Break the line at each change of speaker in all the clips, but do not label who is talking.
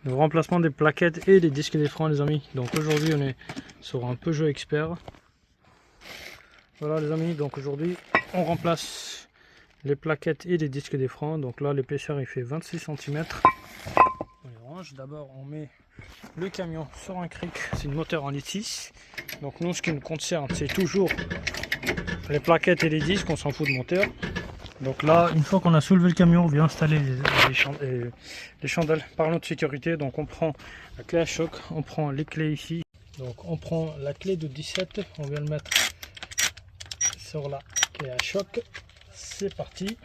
le remplacement des plaquettes et des disques des freins les amis. Donc aujourd'hui on est sur un Peugeot Expert. Voilà les amis, donc aujourd'hui on remplace les plaquettes et les disques des freins. Donc là l'épaisseur il fait 26 cm. On les range, d'abord on met le camion sur un cric, c'est une moteur en litre 6. Donc nous ce qui nous concerne c'est toujours les plaquettes et les disques, on s'en fout de moteur. Donc là, une fois qu'on a soulevé le camion, on vient installer les chandelles par notre sécurité. Donc on prend la clé à choc, on prend les clés ici. Donc on prend la clé de 17, on vient le mettre sur la clé à choc. C'est parti.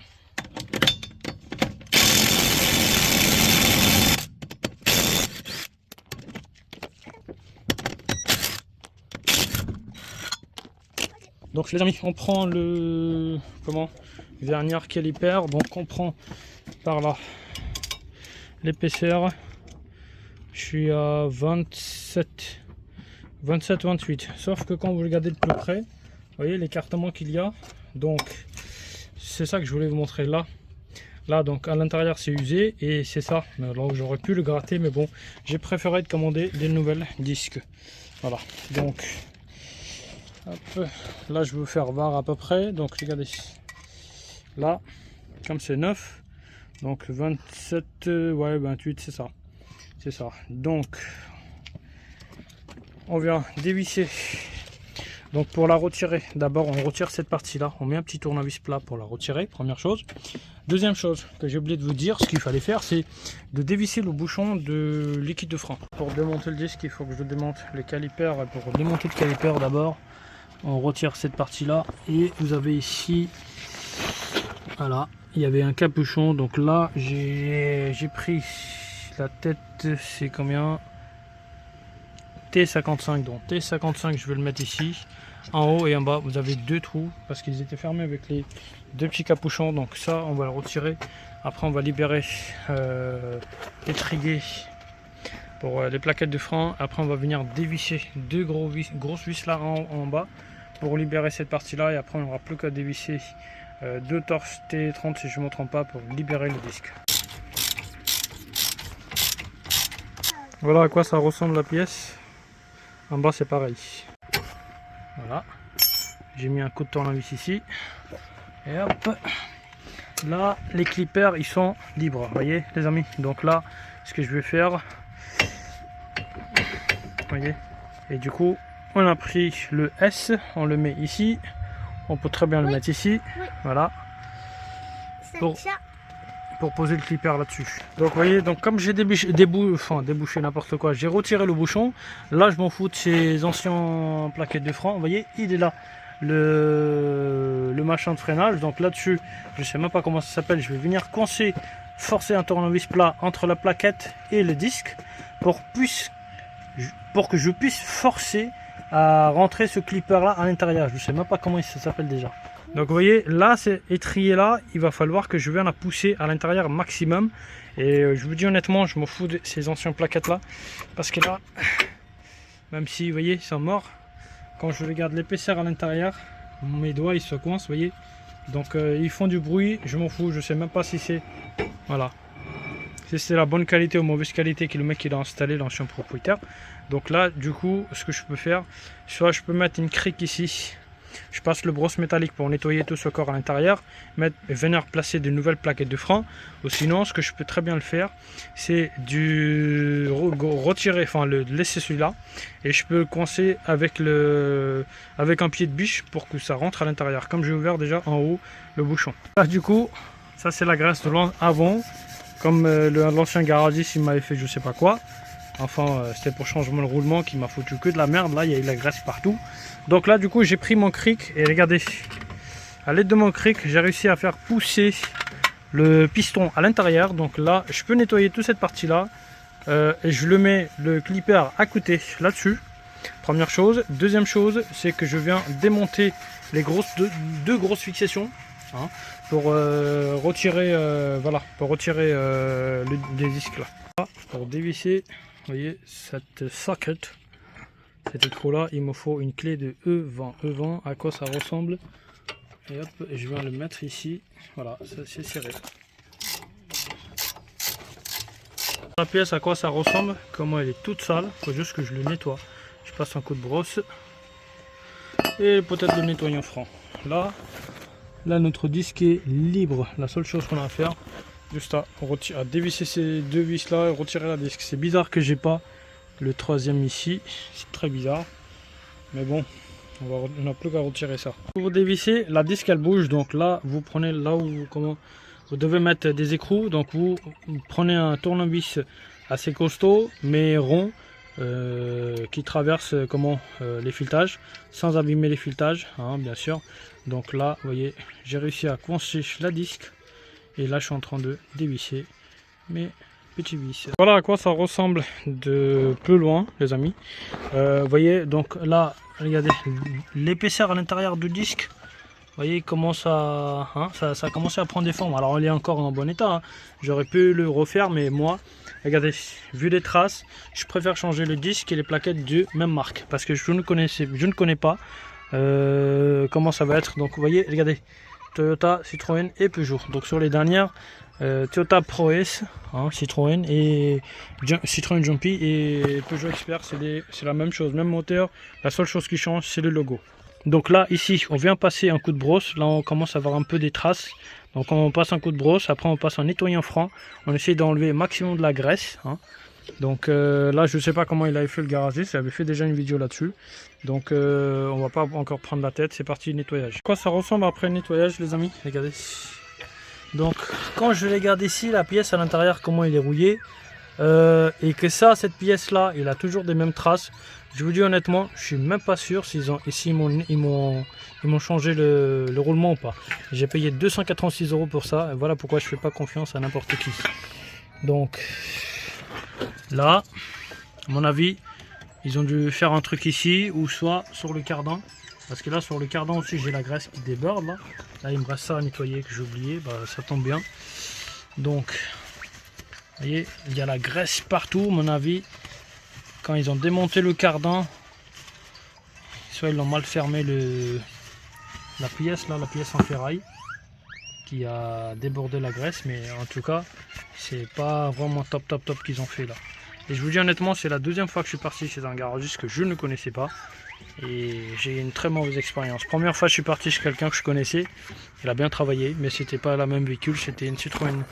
Donc les amis, on prend le vernier caliper. Donc on prend par là l'épaisseur. Je suis à 27-28. Sauf que quand vous regardez de plus près, vous voyez l'écartement qu'il y a. Donc c'est ça que je voulais vous montrer là. Là donc à l'intérieur c'est usé et c'est ça. Là j'aurais pu le gratter, mais bon, j'ai préféré de commander des nouvelles disques. Voilà. Donc hop, là je vais vous faire voir à peu près. Donc regardez, là comme c'est neuf, donc 27, ouais 28, c'est ça, c'est ça. Donc on vient dévisser. Donc pour la retirer, d'abord on retire cette partie là, on met un petit tournevis plat pour la retirer, première chose. Deuxième chose que j'ai oublié de vous dire, ce qu'il fallait faire, c'est de dévisser le bouchon de liquide de frein. Pour démonter le disque, il faut que je démonte les calipers. Et pour démonter le caliper d'abord, on retire cette partie là et vous avez ici, voilà, il y avait un capuchon. Donc là j'ai pris la tête, c'est combien, T55. Donc T55 je vais le mettre ici en haut et en bas. Vous avez deux trous parce qu'ils étaient fermés avec les deux petits capuchons. Donc ça on va le retirer. Après on va libérer l'étrier pour les plaquettes de frein. Après on va venir dévisser deux grosses vis là en bas pour libérer cette partie là, et après on n'aura plus qu'à dévisser deux torches T30 si je ne me trompe pas pour libérer le disque. Voilà à quoi ça ressemble la pièce. En bas c'est pareil. Voilà, j'ai mis un coup de tournevis ici et hop, là les clippers ils sont libres, vous voyez les amis. Donc là ce que je vais faire, vous voyez, et du coup on a pris le S, on le met ici, on peut très bien le mettre ici, voilà, pour poser le clipper là-dessus. Donc vous voyez, donc comme j'ai débouché n'importe quoi, j'ai retiré le bouchon. Là je m'en fous de ces anciens plaquettes de frein, vous voyez, il est là, le machin de freinage. Donc là-dessus, je sais même pas comment ça s'appelle, je vais venir forcer un tournevis plat entre la plaquette et le disque pour que je puisse forcer à rentrer ce clipper là à l'intérieur. Je sais même pas comment ça s'appelle déjà. Donc vous voyez là c'est étrié là, il va falloir que je vienne la pousser à l'intérieur maximum. Et je vous dis honnêtement, je m'en fous de ces anciennes plaquettes là, parce que là, même si vous voyez ils sont morts, quand je regarde l'épaisseur à l'intérieur, mes doigts ils se coincent, vous voyez. Donc ils font du bruit, je m'en fous, je sais même pas si c'est, voilà, si c'est la bonne qualité ou mauvaise qualité que le mec il a installé, l'ancien propriétaire. Donc là du coup ce que je peux faire, soit je peux mettre une crique ici, je passe le brosse métallique pour nettoyer tout ce corps à l'intérieur, venir placer de nouvelles plaquettes de frein. Ou sinon ce que je peux très bien le faire, c'est retirer, enfin le laisser celui-là, et je peux le coincer avec un pied de biche pour que ça rentre à l'intérieur, comme j'ai ouvert déjà en haut le bouchon. Là du coup ça c'est la graisse de l'avant, comme l'ancien garagiste il m'avait fait je sais pas quoi. Enfin c'était pour changement de roulement qui m'a foutu que de la merde. Là il y a eu de la graisse partout. Donc là du coup j'ai pris mon cric et regardez, à l'aide de mon cric j'ai réussi à faire pousser le piston à l'intérieur. Donc là je peux nettoyer toute cette partie là et je le mets le clipper à côté là dessus. Première chose. Deuxième chose, c'est que je viens démonter les deux grosses fixations hein, pour retirer voilà, pour retirer les disques là. Pour dévisser, vous voyez cette socket, cet écrou là, il me faut une clé de E20. À quoi ça ressemble? Et hop, je viens le mettre ici. Voilà, ça c'est serré. La pièce, à quoi ça ressemble? Comment elle est toute sale. Il faut juste que je le nettoie. Je passe un coup de brosse. Et peut-être le nettoyant franc. Là, notre disque est libre. La seule chose qu'on a à faire, juste à dévisser ces deux vis là et retirer la disque. C'est bizarre que j'ai pas le troisième ici. C'est très bizarre. Mais bon, on n'a plus qu'à retirer ça. Pour vous dévisser, la disque elle bouge. Donc là, vous prenez là où vous devez mettre des écrous. Donc vous prenez un tournevis assez costaud mais rond. Qui traverse les filettages sans abîmer les filettages, hein, bien sûr. Donc là vous voyez, j'ai réussi à coincer la disque et là je suis en train de dévisser mes petits vis. Voilà à quoi ça ressemble de plus loin, les amis. Vous voyez, donc là regardez l'épaisseur à l'intérieur du disque. Vous voyez comment ça a commencé à prendre des formes. Alors il est encore en bon état, hein. J'aurais pu le refaire, mais moi, regardez, vu les traces, je préfère changer le disque et les plaquettes de même marque. Parce que je ne connais pas comment ça va être. Donc vous voyez, regardez, Toyota, Citroën et Peugeot. Donc sur les dernières, Toyota Pro S, hein, Citroën et Citroën Jumpy et Peugeot Expert, c'est la même chose, même moteur. La seule chose qui change, c'est le logo. Donc là, ici, on vient passer un coup de brosse. Là, on commence à avoir un peu des traces. Donc on passe un coup de brosse. Après, on passe un nettoyant franc. On essaie d'enlever maximum de la graisse, hein. Donc là, je ne sais pas comment il avait fait le garagiste. Il avait fait déjà une vidéo là-dessus. Donc on va pas encore prendre la tête. C'est parti, nettoyage. Quoi ça ressemble après le nettoyage, les amis? Regardez. Donc quand je regarde ici, la pièce à l'intérieur, comment il est rouillé. Et que ça, cette pièce là, il a toujours des mêmes traces. Je vous dis honnêtement, je suis même pas sûr s'ils m'ont changé le roulement ou pas. J'ai payé 286 € pour ça, et voilà pourquoi je fais pas confiance à n'importe qui. Donc là, à mon avis, ils ont dû faire un truc ici ou soit sur le cardan, parce que là sur le cardan aussi j'ai la graisse qui déborde là. Là il me reste ça à nettoyer que j'ai oublié, bah, ça tombe bien. Donc vous voyez, il y a la graisse partout, à mon avis. Quand ils ont démonté le cardan, soit ils l'ont mal fermé la pièce en ferraille, qui a débordé la graisse, mais en tout cas, c'est pas vraiment top qu'ils ont fait là. Et je vous dis honnêtement, c'est la deuxième fois que je suis parti chez un garagiste que je ne connaissais pas. Et j'ai une très mauvaise expérience. Première fois je suis parti chez quelqu'un que je connaissais, il a bien travaillé, mais c'était pas la même véhicule, c'était une Citroën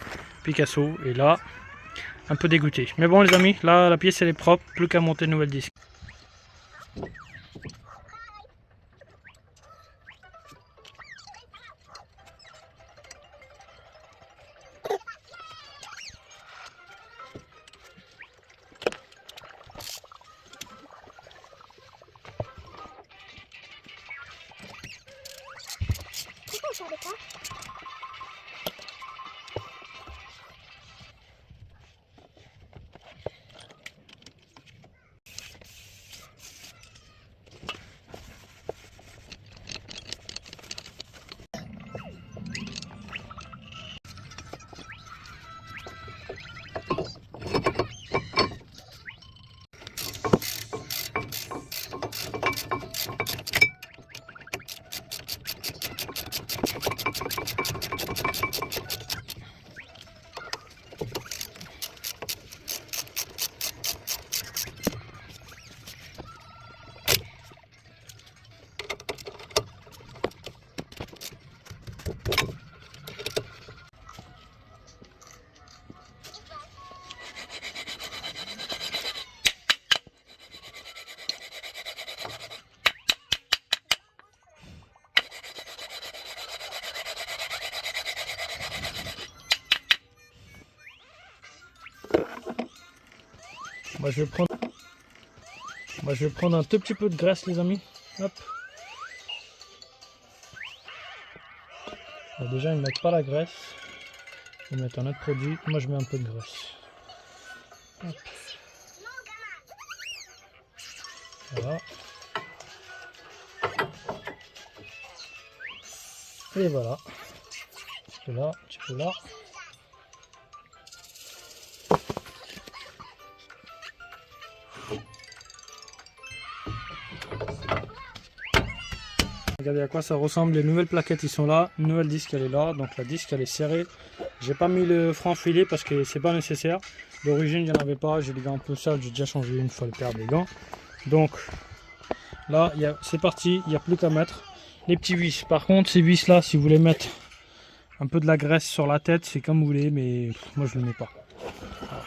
Picasso. Et là, un peu dégoûté. Mais bon les amis, là la pièce elle est propre, plus qu'à monter une nouvelle disque. Moi je vais prendre un tout petit peu de graisse les amis. Hop. Alors déjà ils ne mettent pas la graisse. Ils mettent un autre produit. Moi je mets un peu de graisse. Hop. Voilà. Et voilà. Un petit peu là, un petit peu là. Regardez à quoi ça ressemble, les nouvelles plaquettes ils sont là, une nouvelle disque elle est là, donc la disque elle est serrée. J'ai pas mis le franc filet parce que c'est pas nécessaire. D'origine, il n'y en avait pas. J'ai les gants un peu sales. J'ai déjà changé une fois le paire des gants. Donc là, c'est parti. Il n'y a plus qu'à mettre les petits vis. Par contre, ces vis là, si vous voulez mettre un peu de la graisse sur la tête, c'est comme vous voulez. Mais moi, je ne le mets pas. Voilà.